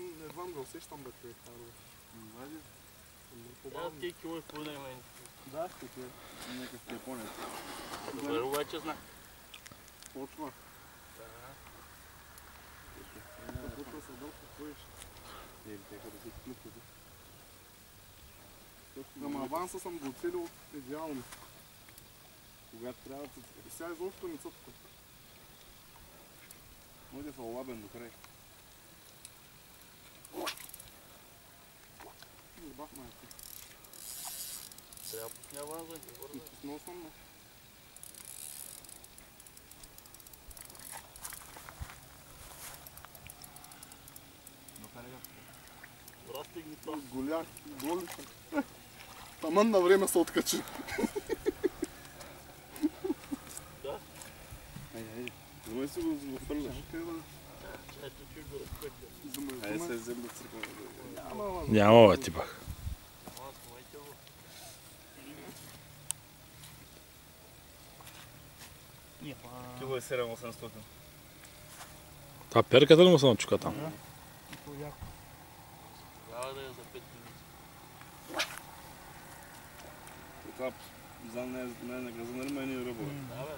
не знам да усещам да те е карал. Вади? Аз ти кило поне има. Да, ще ти е. Някакъв японец. Добре, обаче знак. Почва. Да. Почва се дълго, какво еш? Теха да си клюквате. Ама аванса съм го оцелил идеално. Когато трябва да Сега изобщо не цъпка. може да са олабен до край. Избах майка. Трябва да пусне аванса, не върна. Пуснал съм, но... Растигни това. Голяк, голичен. Таман на време се откачи. Да? Айде. Взимай си го хвърляш. Чайто чуй го разпътя. Айде се взем да църкваме. Няма бе, типах. Ама, смойте го. Кило е 7-800. Това перката ли му се начука там? Трябва да е за 5 минути. Това не е нагръзана ли ме ръба? Да бе,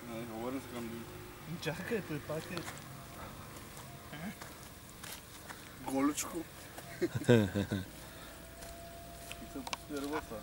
да бе. Говорим се към... Чакай, той пак е. Голичко. И съм пусти ръба това.